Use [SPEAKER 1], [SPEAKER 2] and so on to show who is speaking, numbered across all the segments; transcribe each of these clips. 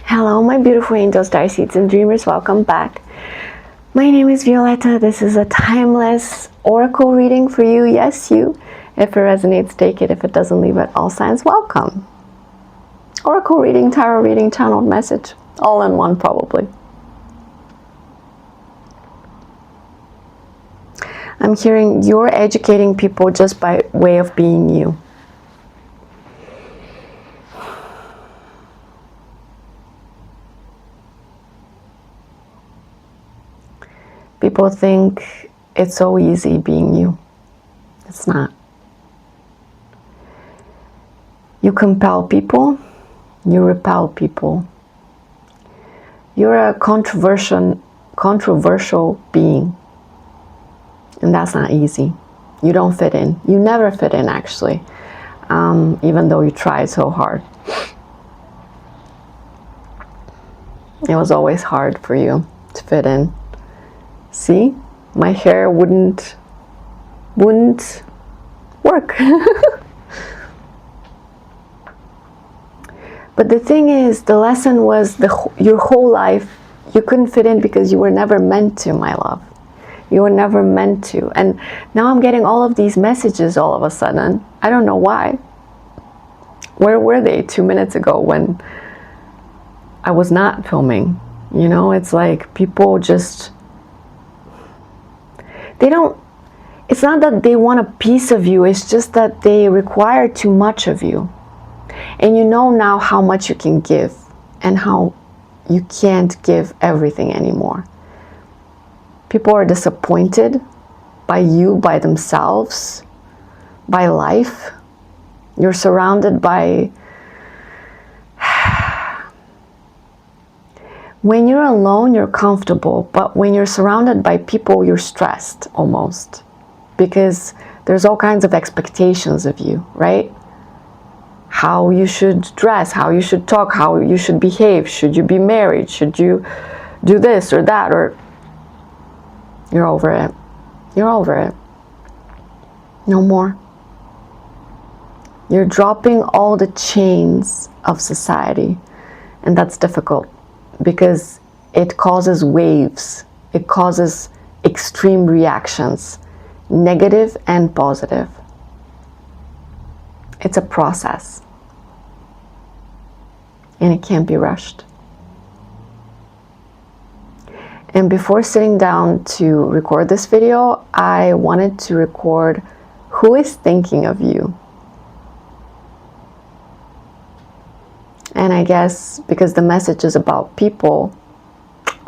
[SPEAKER 1] Hello, my beautiful angels, starseeds, and dreamers. Welcome back. My name is Violeta. This is a timeless oracle reading for you. Yes, you. If it resonates, take it. If it doesn't, leave it. All signs welcome. Oracle reading, tarot reading, channeled message. All in one, probably. I'm hearing you're educating people just by way of being you. People think it's so easy being you. It's not. You compel people, you repel people. You're a controversial being. And that's not easy. You don't fit in. You never fit in, actually, even though you try so hard. It was always hard for you to fit in. See, my hair wouldn't work. But the thing is, the lesson was your whole life you couldn't fit in because you were never meant to, my love. You were never meant to. And now I'm getting all of these messages all of a sudden. I don't know why. Where were they 2 minutes ago when I was not filming? You know, it's like people just... it's not that they want a piece of you, it's just that they require too much of you. And you know now how much you can give and how you can't give everything anymore. People are disappointed by you, by themselves, by life. You're surrounded by... When you're alone, you're comfortable, but when you're surrounded by people, you're stressed almost, because there's all kinds of expectations of you, right? How you should dress, how you should talk, how you should behave. Should you be married? Should you do this or that? Or you're over it. You're over it. No more. You're dropping all the chains of society, and that's difficult. Because it causes waves, it causes extreme reactions, negative and positive. It's a process, and it can't be rushed. And before sitting down to record this video, I wanted to record who is thinking of you. And I guess because the message is about people,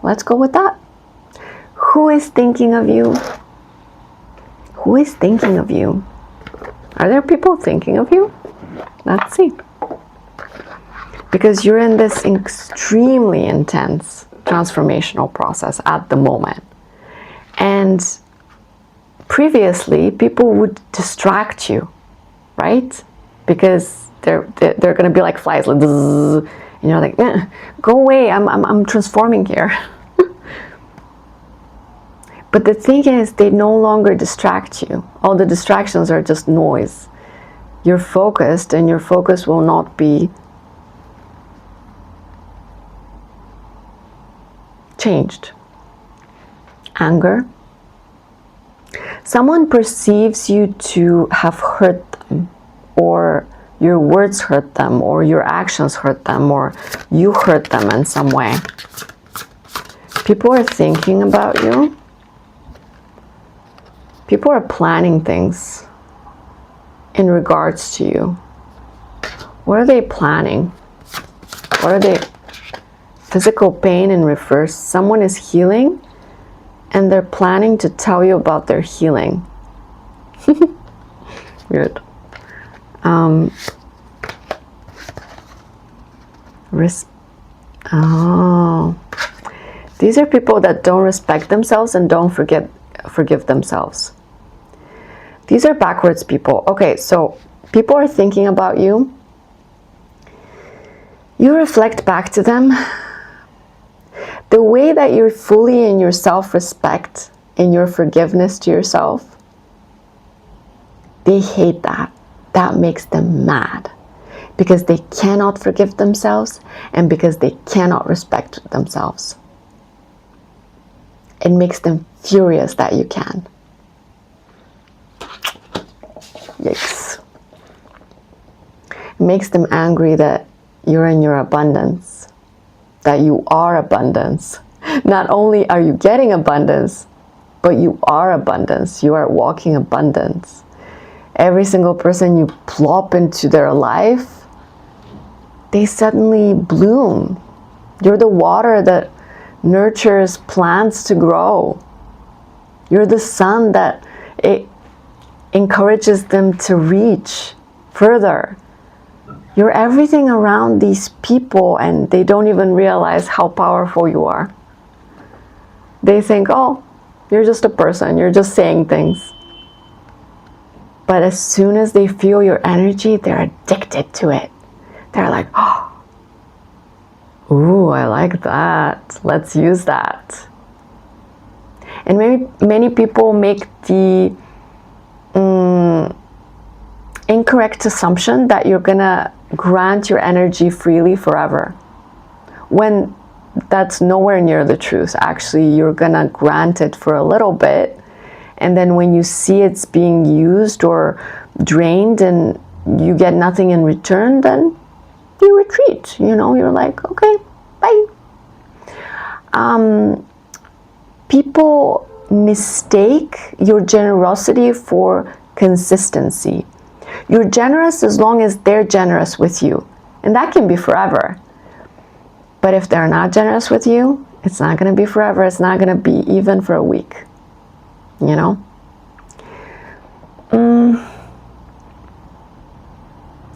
[SPEAKER 1] let's go with that. Who is thinking of you? Who is thinking of you? Are there people thinking of you? Let's see. Because you're in this extremely intense transformational process at the moment. And previously, people would distract you, right? Because they're gonna be like flies, like, and you're like, go away, I'm transforming here. But the thing is, they no longer distract you. All the distractions are just noise. You're focused, and your focus will not be changed. Anger. Someone perceives you to have hurt them, or your words hurt them, or your actions hurt them, or you hurt them in some way. People are thinking about you. People are planning things in regards to you. What are they planning? What are they? Physical pain in reverse. Someone is healing, and they're planning to tell you about their healing. Weird. These are people that don't respect themselves and don't forgive themselves. These are backwards people. Okay, so people are thinking about you. You reflect back to them. The way that you're fully in your self-respect, in your forgiveness to yourself, they hate that. That makes them mad. because they cannot forgive themselves and because they cannot respect themselves. It makes them furious that you can. Yikes. It makes them angry that you're in your abundance, that you are abundance. Not only are you getting abundance, but you are abundance. You are walking abundance. Every single person you plop into their life, they suddenly bloom. You're the water that nurtures plants to grow. You're the sun that it encourages them to reach further. You're everything around these people, and they don't even realize how powerful you are. They think, oh, you're just a person, you're just saying things. But as soon as they feel your energy, they're addicted to it. They're like, oh, ooh, I like that. Let's use that. And many people make the incorrect assumption that you're gonna grant your energy freely forever, when that's nowhere near the truth. Actually, you're gonna grant it for a little bit, and then when you see it's being used or drained and you get nothing in return, then you retreat. You're like, okay, bye. People mistake your generosity for consistency. You're generous as long as they're generous with you, and that can be forever. But if they're not generous with you, it's not going to be forever. It's not going to be even for a week.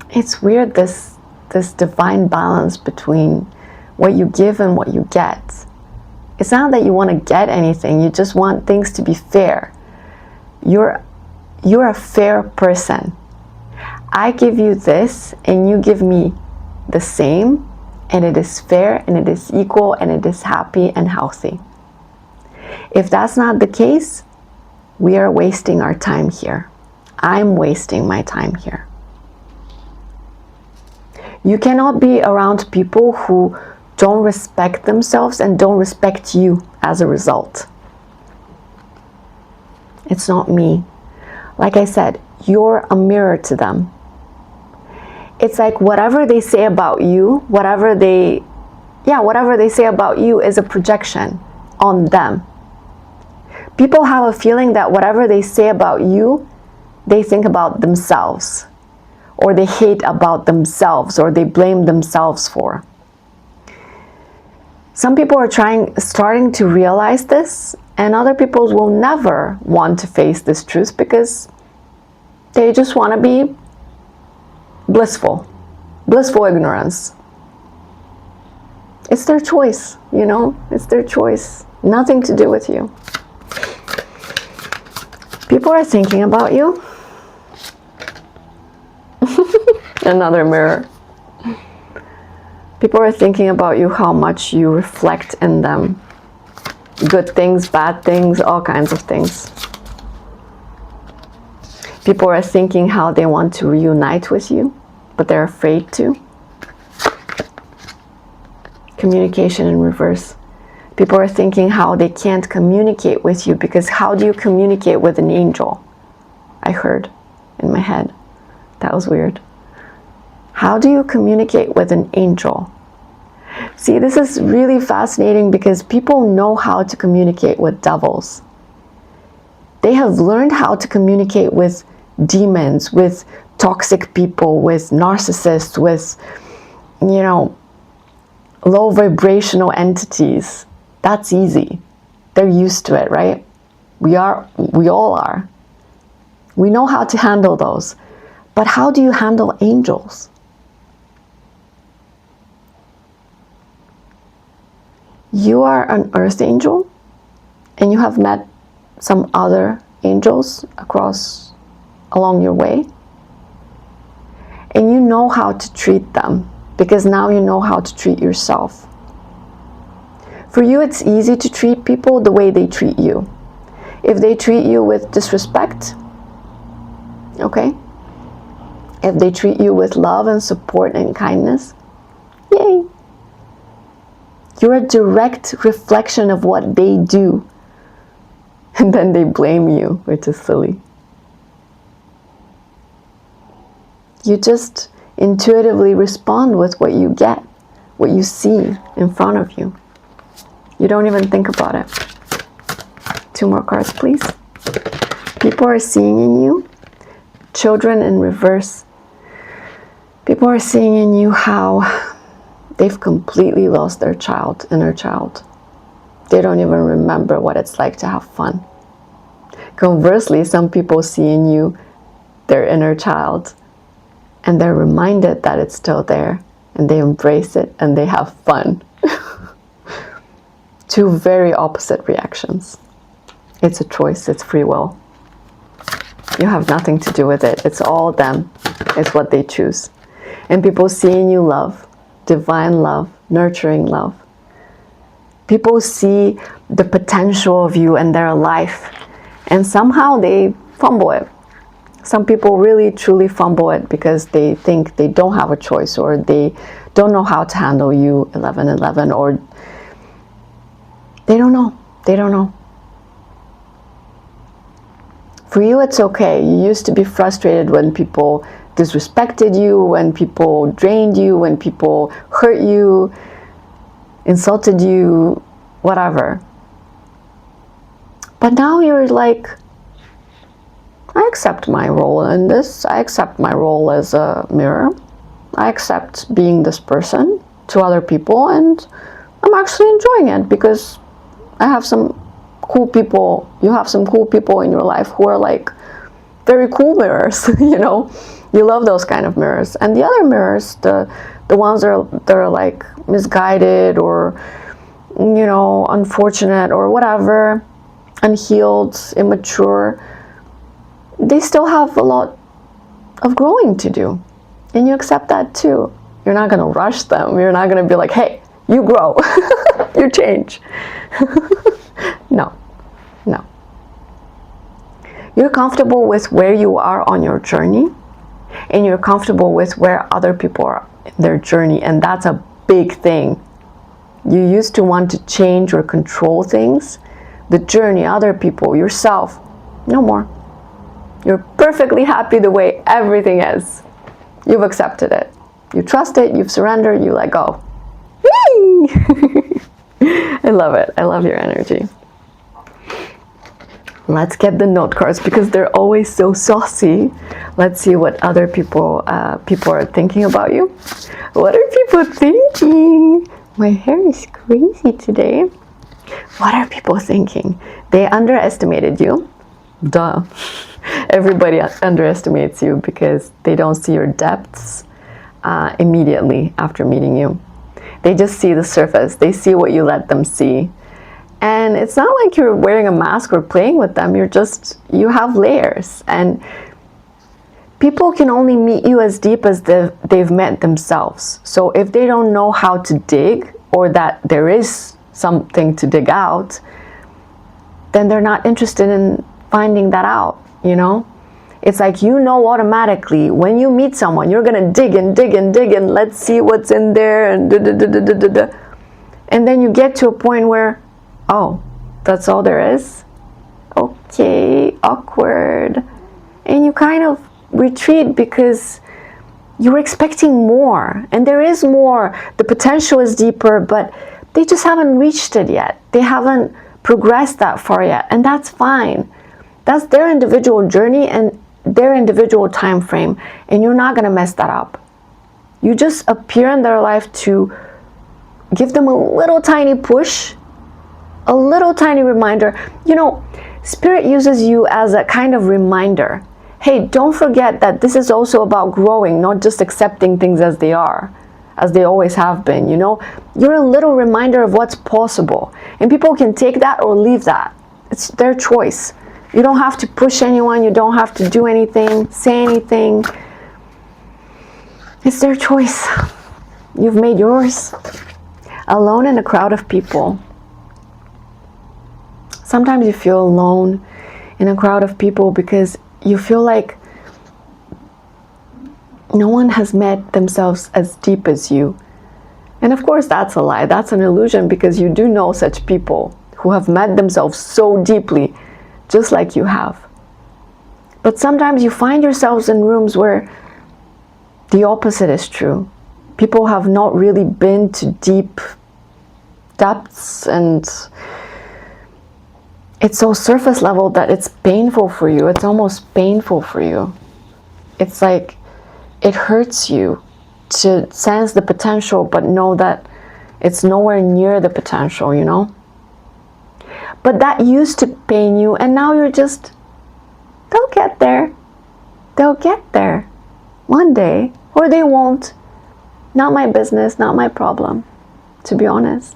[SPEAKER 1] It's weird, this divine balance between what you give and what you get. It's not that you want to get anything, you just want things to be fair. You're a fair person. I give you this and you give me the same, and it is fair and it is equal and it is happy and healthy. If that's not the case, we are wasting our time here. I'm wasting my time here. You cannot be around people who don't respect themselves and don't respect you as a result. It's not me. Like I said, you're a mirror to them. It's like whatever they say about you, whatever they say about you is a projection on them. People have a feeling that whatever they say about you, they think about themselves, or they hate about themselves, or they blame themselves for. Some people are starting to realize this, and other people will never want to face this truth because they just want to be blissful ignorance. It's their choice, it's their choice. Nothing to do with you. People are thinking about you. Another mirror. People are thinking about you, how much you reflect in them. Good things, bad things, all kinds of things. People are thinking how they want to reunite with you, but they're afraid to. Communication in reverse. People are thinking how they can't communicate with you, because how do you communicate with an angel? I heard in my head. That was weird. How do you communicate with an angel? See, this is really fascinating because people know how to communicate with devils. They have learned how to communicate with demons, with toxic people, with narcissists, with, low vibrational entities. That's easy. They're used to it, right? We all are. We know how to handle those. But how do you handle angels? You are an earth angel, and you have met some other angels along your way, and you know how to treat them, because now you know how to treat yourself. For you, it's easy to treat people the way they treat you. If they treat you with disrespect, okay, if they treat you with love and support and kindness, yay. You're a direct reflection of what they do. And then they blame you, which is silly. You just intuitively respond with what you get, what you see in front of you. You don't even think about it. 2 more cards, please. People are seeing in you, children in reverse. People are seeing in you how they've completely lost their child, inner child. They don't even remember what it's like to have fun. Conversely, some people see in you their inner child, and they're reminded that it's still there, and they embrace it, and they have fun. 2 very opposite reactions. It's a choice, it's free will. You have nothing to do with it. It's all them. It's what they choose. And people see in you love, divine love, nurturing love. People see the potential of you and their life, and somehow they fumble it. Some people really truly fumble it because they think they don't have a choice, or they don't know how to handle you 1111, or they don't know. They don't know. For you, it's okay. You used to be frustrated when people disrespected you, when people drained you, when people hurt you, insulted you, whatever. But now you're like, I accept my role in this. I accept my role as a mirror. I accept being this person to other people, and I'm actually enjoying it because I have some cool people. You have some cool people in your life who are like very cool mirrors, you know. You love those kind of mirrors. And the other mirrors, the ones that are like misguided or, you know, unfortunate or whatever, unhealed, immature, they still have a lot of growing to do. And you accept that too. You're not going to rush them. You're not going to be like, hey, you grow, you change. No, no. You're comfortable with where you are on your journey, and you're comfortable with where other people are in their journey, and that's a big thing. You used to want to change or control things, the journey, other people, yourself. No more. You're perfectly happy the way everything is. You've accepted it. You trust it, you've surrendered, you let go. Whee! I love it. I love your energy. Let's get the note cards because they're always so saucy. Let's see what other people are thinking about you. What are people thinking? My hair is crazy today. What are people thinking? They underestimated you. Duh. Everybody underestimates you because they don't see your depths immediately after meeting you. They just see the surface. They see what you let them see. And it's not like you're wearing a mask or playing with them. You have layers. And people can only meet you as deep as they've met themselves. So if they don't know how to dig, or that there is something to dig out, then they're not interested in finding that out, you know? It's like, you know, automatically when you meet someone, you're gonna dig and dig and dig and let's see what's in there and da-da-da-da-da-da. And then you get to a point where, oh, that's all there is? Okay, awkward. And you kind of retreat because you were expecting more. And there is more. The potential is deeper, but they just haven't reached it yet. They haven't progressed that far yet. And that's fine. That's their individual journey and their individual time frame. And you're not going to mess that up. You just appear in their life to give them a little tiny push, a little tiny reminder. You know, Spirit uses you as a kind of reminder. Hey, don't forget that this is also about growing, not just accepting things as they are, as they always have been, you know? You're a little reminder of what's possible. And people can take that or leave that. It's their choice. You don't have to push anyone. You don't have to do anything, say anything. It's their choice. You've made yours. Alone in a crowd of people. Sometimes you feel alone in a crowd of people because you feel like No one has met themselves as deep as you. And of course, that's a lie. That's an illusion, because you do know such people who have met themselves so deeply, just like you have. But sometimes you find yourselves in rooms where the opposite is true. People have not really been to deep depths, and it's so surface level that it's painful for you. It's almost painful for you. It's like it hurts you to sense the potential, but know that it's nowhere near the potential, you know? But that used to pain you, and now you're just, they'll get there. They'll get there one day, or they won't. Not my business, not my problem. To be honest,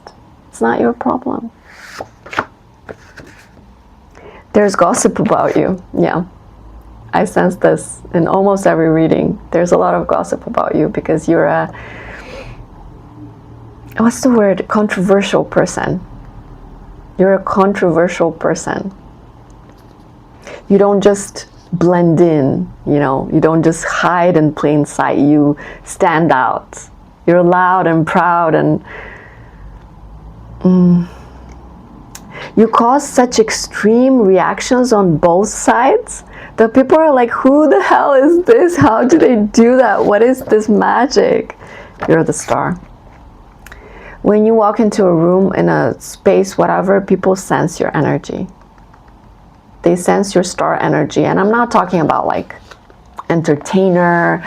[SPEAKER 1] it's not your problem. There's gossip about you. Yeah, I sense this in almost every reading. There's a lot of gossip about you because you're a, what's the word? Controversial person. You're a controversial person. You don't just blend in, you know, you don't just hide in plain sight. You stand out. You're loud and proud, and you cause such extreme reactions on both sides that people are like, who the hell is this? How do they do that? What is this magic? You're the star. When you walk into a room, in a space, whatever, people sense your energy. They sense your star energy. And I'm not talking about like entertainer,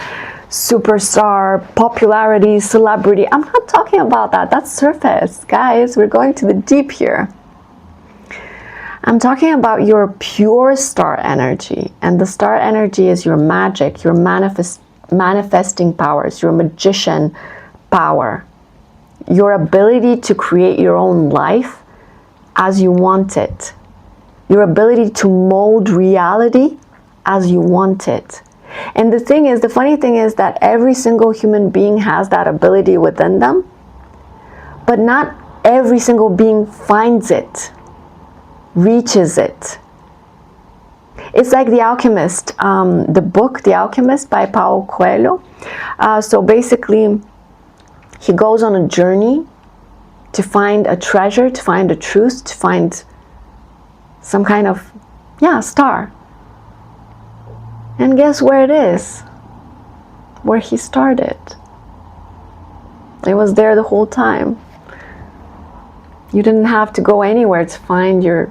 [SPEAKER 1] superstar, popularity, celebrity. I'm not talking about that. That's surface. Guys, we're going to the deep here. I'm talking about your pure star energy. And the star energy is your magic, your manifesting powers, your magician power, your ability to create your own life as you want it, your ability to mold reality as you want it. And the thing is, the funny thing is that every single human being has that ability within them, but not every single being finds it, reaches it. It's like The Alchemist, the book The Alchemist by Paulo Coelho. So basically, he goes on a journey to find a treasure, to find a truth, to find some kind of, star. And guess where it is? Where he started. It was there the whole time. You didn't have to go anywhere to find your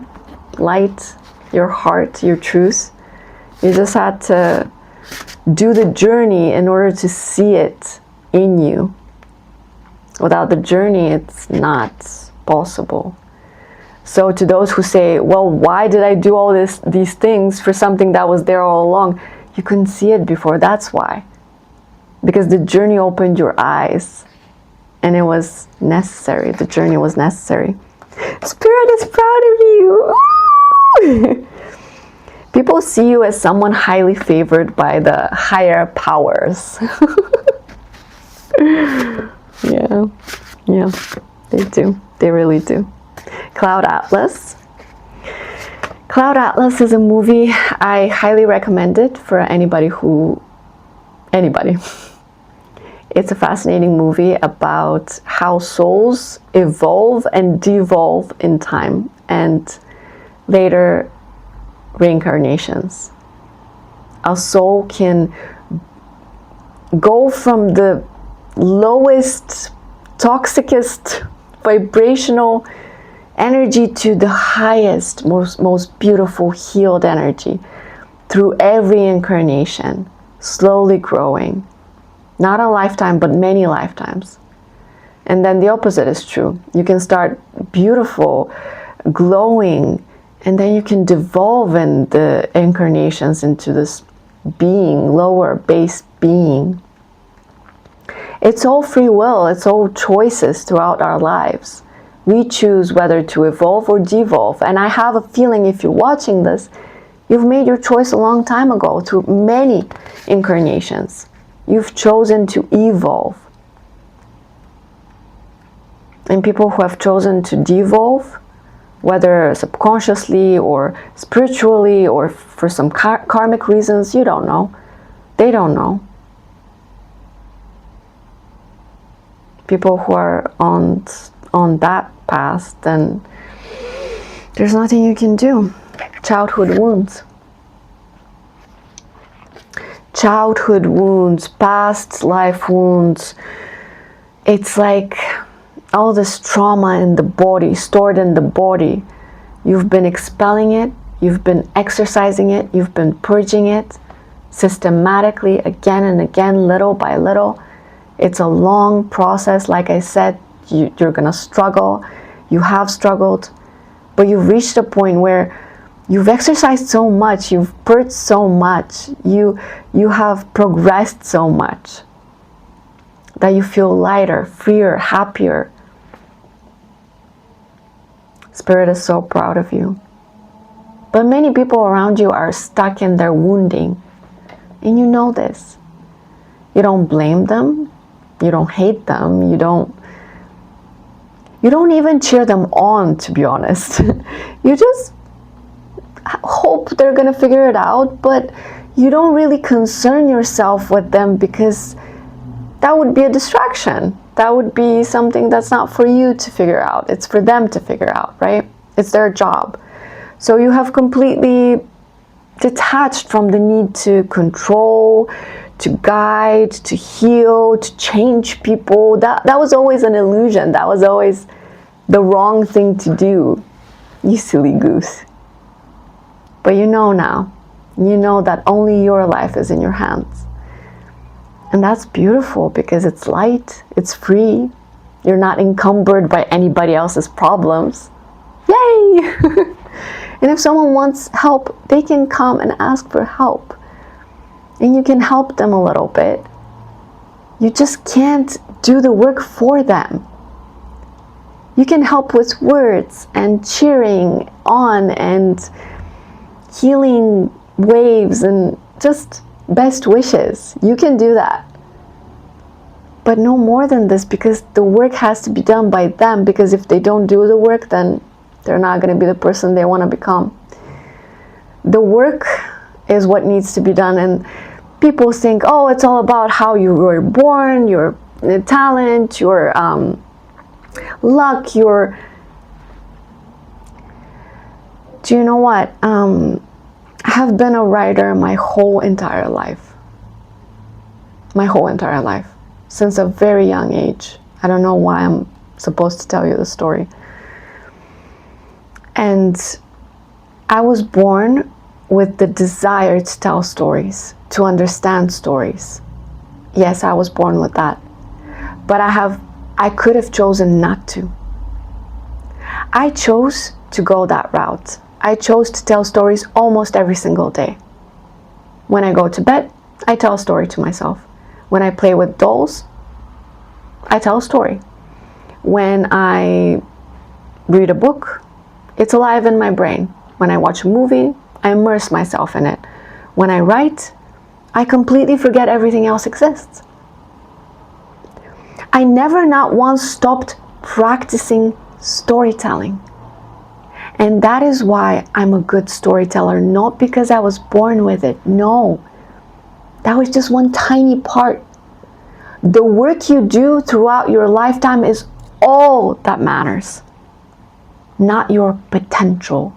[SPEAKER 1] light, your heart, your truth. You just had to do the journey in order to see it in you. Without the journey, it's not possible. So to those who say, well, why did I do all these things for something that was there all along? You couldn't see it before, that's why. Because the journey opened your eyes, and it was necessary. The journey was necessary. Spirit is proud of you. People see you as someone highly favored by the higher powers. Yeah, they do. They really do. Cloud Atlas. Cloud Atlas is a movie I highly recommend it for anybody. It's a fascinating movie about how souls evolve and devolve in time, and later reincarnations. A soul can go from the lowest, toxicest vibrational energy to the highest, most beautiful, healed energy through every incarnation, slowly growing. Not a lifetime, but many lifetimes. And then the opposite is true. You can start beautiful, glowing, and then you can devolve in the incarnations into this being, lower base being. It's all free will. It's all choices throughout our lives. We choose whether to evolve or devolve. And I have a feeling if you're watching this, you've made your choice a long time ago through many incarnations. You've chosen to evolve. And people who have chosen to devolve, whether subconsciously or spiritually or for some karmic reasons, you don't know. They don't know. people who are on that path, then there's nothing you can do. Childhood wounds. Childhood wounds, past life wounds. It's like all this trauma in the body, stored in the body. You've been expelling it, you've been exercising it, you've been purging it systematically again and again, little by little. It's a long process. Like I said, you're gonna struggle. You have struggled, but you've reached a point where you've exercised so much, you've purged so much, you have progressed so much that you feel lighter, freer, happier. Spirit is so proud of you. But many people around you are stuck in their wounding, and you know this. You don't blame them, you don't hate them, you don't even cheer them on, to be honest. You just hope they're gonna figure it out, but you don't really concern yourself with them, because that would be a distraction. That would be something that's not for you to figure out. It's for them to figure out, right? It's their job. So you have completely detached from the need to control, to guide, to heal, to change people. That was always an illusion. That was always the wrong thing to do, you silly goose. But you know now. You know that only your life is in your hands. And that's beautiful, because it's light, it's free. You're not encumbered by anybody else's problems. Yay! And if someone wants help, they can come and ask for help. And you can help them a little bit. You just can't do the work for them. You can help with words and cheering on and healing waves and just best wishes. You can do that. But no more than this, because the work has to be done by them, because if they don't do the work, then they're not going to be the person they want to become. The work is what needs to be done, and people think, oh, it's all about how you were born, your talent, your luck, your... Do you know what? I have been a writer my whole entire life. My whole entire life. Since a very young age. I don't know why I'm supposed to tell you the story. And I was born with the desire to tell stories, to understand stories. Yes, I was born with that. But I could have chosen not to. I chose to go that route. I chose to tell stories almost every single day. When I go to bed, I tell a story to myself. When I play with dolls, I tell a story. When I read a book, it's alive in my brain. When I watch a movie, I immerse myself in it. When I write, I completely forget everything else exists. I never, not once, stopped practicing storytelling. And that is why I'm a good storyteller, not because I was born with it. No, that was just one tiny part. The work you do throughout your lifetime is all that matters, not your potential.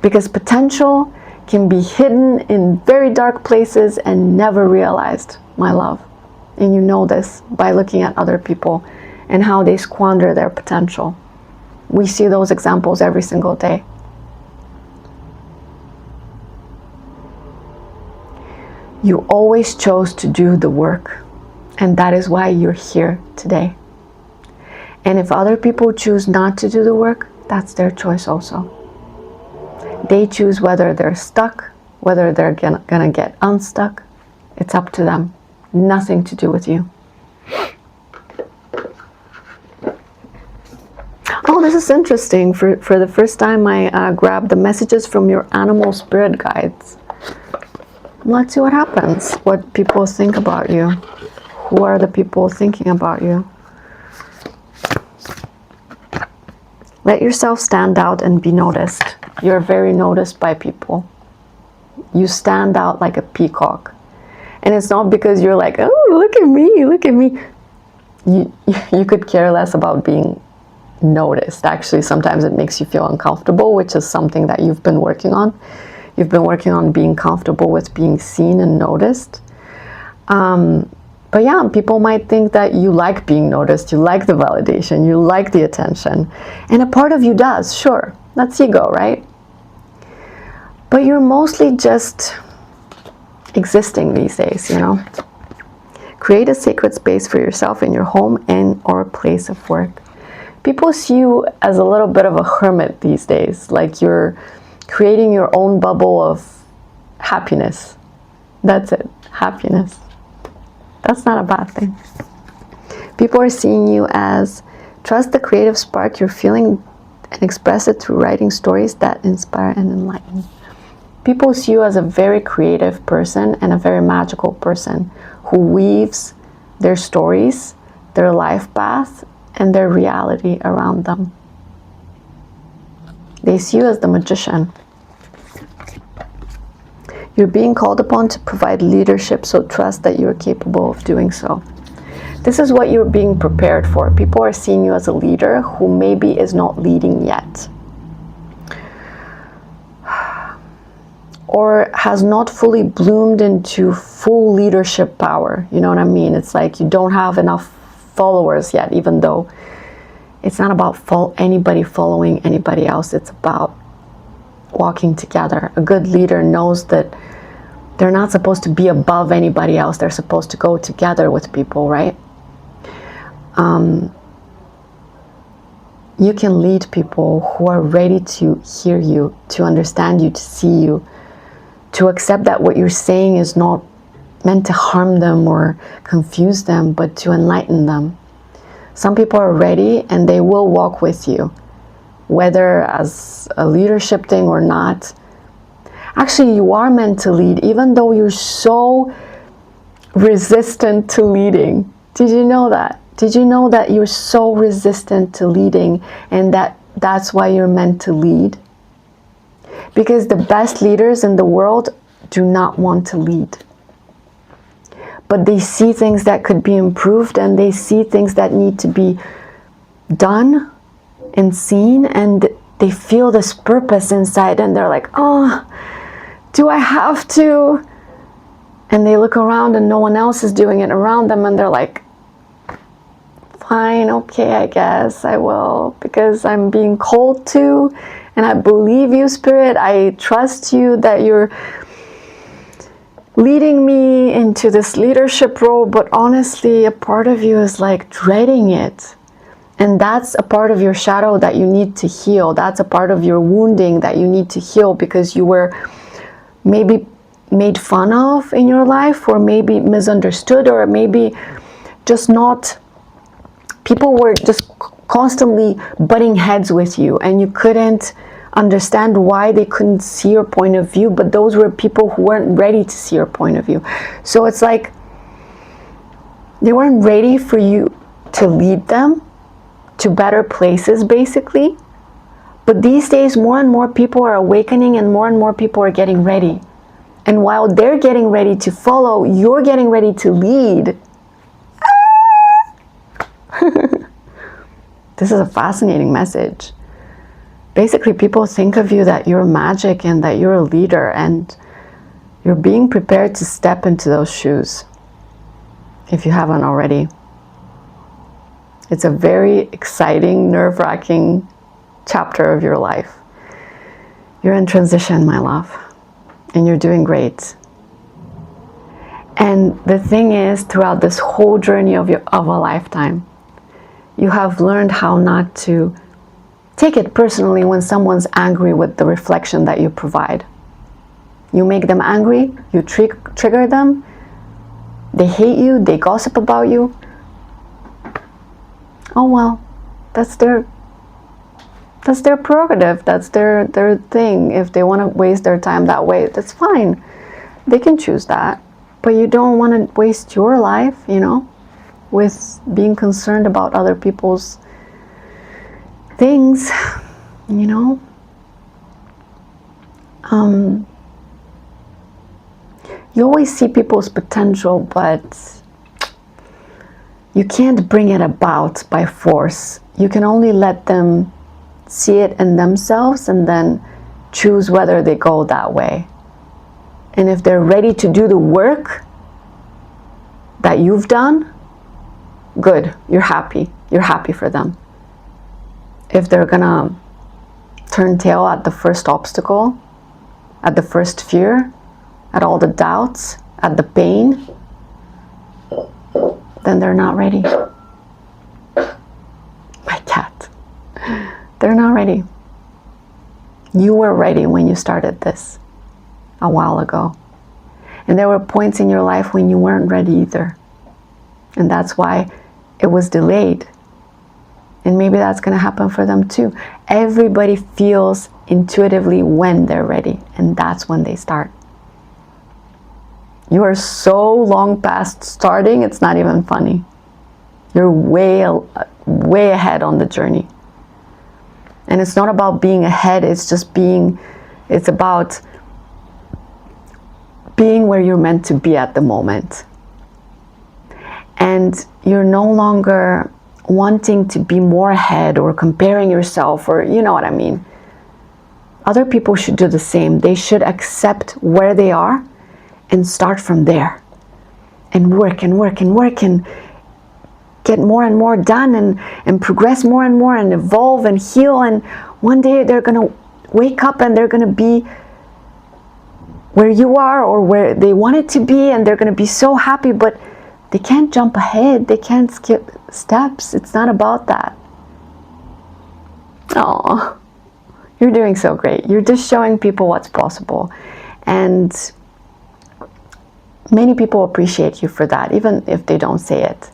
[SPEAKER 1] Because potential can be hidden in very dark places and never realized, my love. And you know this by looking at other people and how they squander their potential. We see those examples every single day. You always chose to do the work, and that is why you're here today. And if other people choose not to do the work, that's their choice also. They choose whether they're stuck, whether they're gonna get unstuck. It's up to them. Nothing to do with you. Oh, this is interesting. For the first time, I grabbed the messages from your animal spirit guides. Let's see what happens. What people think about you. Who are the people thinking about you? Let yourself stand out and be noticed. You're very noticed by people. You stand out like a peacock. And it's not because you're like, oh, look at me, look at me. you could care less about being noticed. Actually, sometimes it makes you feel uncomfortable, which is something that you've been working on. You've been working on being comfortable with being seen and noticed. But yeah, people might think that you like being noticed, you like the validation, you like the attention. And a part of you does, sure. That's ego, right? But you're mostly just existing these days, you know? Create a sacred space for yourself in your home and or place of work. People see you as a little bit of a hermit these days, like you're creating your own bubble of happiness. That's it, happiness. That's not a bad thing. People are seeing you as trust the creative spark you're feeling and express it through writing stories that inspire and enlighten. People see you as a very creative person and a very magical person who weaves their stories, their life path, and their reality around them. They see you as the magician. You're being called upon to provide leadership, so trust that you're capable of doing so. This is what you're being prepared for. People are seeing you as a leader who maybe is not leading yet, or has not fully bloomed into full leadership power. You know what I mean? It's like you don't have enough followers yet, even though it's not about anybody following anybody else. It's about walking together. A good leader knows that they're not supposed to be above anybody else. They're supposed to go together with people, right? You can lead people who are ready to hear you, to understand you, to see you, to accept that what you're saying is not meant to harm them or confuse them, but to enlighten them. Some people are ready and they will walk with you, whether as a leadership thing or not. Actually, you are meant to lead, even though you're so resistant to leading. Did you know that? Did you know that you're so resistant to leading and that's why you're meant to lead? Because the best leaders in the world do not want to lead. But they see things that could be improved and they see things that need to be done and seen, and they feel this purpose inside and they're like, oh, do I have to? And they look around and no one else is doing it around them and they're like, fine, okay, I guess I will, because I'm being called to, and I believe you, Spirit. I trust you that you're leading me into this leadership role, but honestly, a part of you is like dreading it. And that's a part of your shadow that you need to heal. That's a part of your wounding that you need to heal, because you were maybe made fun of in your life, or maybe misunderstood, or maybe just not. People were just constantly butting heads with you and you couldn't understand why they couldn't see your point of view, but those were people who weren't ready to see your point of view. So it's like they weren't ready for you to lead them to better places, basically. But these days, more and more people are awakening and more people are getting ready. And while they're getting ready to follow, you're getting ready to lead. This is a fascinating message. Basically, people think of you that you're magic and that you're a leader, and you're being prepared to step into those shoes, if you haven't already. It's a very exciting, nerve-wracking chapter of your life. You're in transition, my love, and you're doing great. And the thing is, throughout this whole journey of a lifetime, you have learned how not to take it personally when someone's angry with the reflection that you provide. You make them angry, you trigger them, they hate you, they gossip about you. Oh well, that's their prerogative, that's their thing. If they want to waste their time that way, that's fine. They can choose that. But you don't want to waste your life, you know, with being concerned about other people's things, you know. You always see people's potential, but you can't bring it about by force. You can only let them see it in themselves and then choose whether they go that way. And if they're ready to do the work that you've done, good, you're happy. You're happy for them. If they're gonna turn tail at the first obstacle, at the first fear, at all the doubts, at the pain, then they're not ready. My cat. They're not ready. You were ready when you started this a while ago. And there were points in your life when you weren't ready either. And that's why it was delayed. And maybe that's going to happen for them too. Everybody feels intuitively when they're ready, and that's when they start. You are so long past starting, it's not even funny. You're way ahead on the journey. And it's not about being ahead, it's about being where you're meant to be at the moment. And you're no longer wanting to be more ahead or comparing yourself, or you know what I mean. Other people should do the same. They should accept where they are and start from there. And work and work and work and get more and more done and progress more and more and evolve and heal. And one day they're going to wake up and they're going to be where you are or where they wanted to be, and they're going to be so happy, but they can't jump ahead. They can't skip steps. It's not about that. Oh, you're doing so great. You're just showing people what's possible. And many people appreciate you for that, even if they don't say it.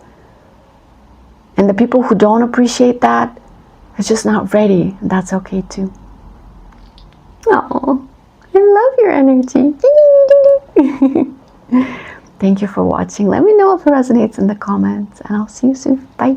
[SPEAKER 1] And the people who don't appreciate that are just not ready. That's okay too. Oh, I love your energy. Thank you for watching. Let me know if it resonates in the comments, and I'll see you soon. Bye.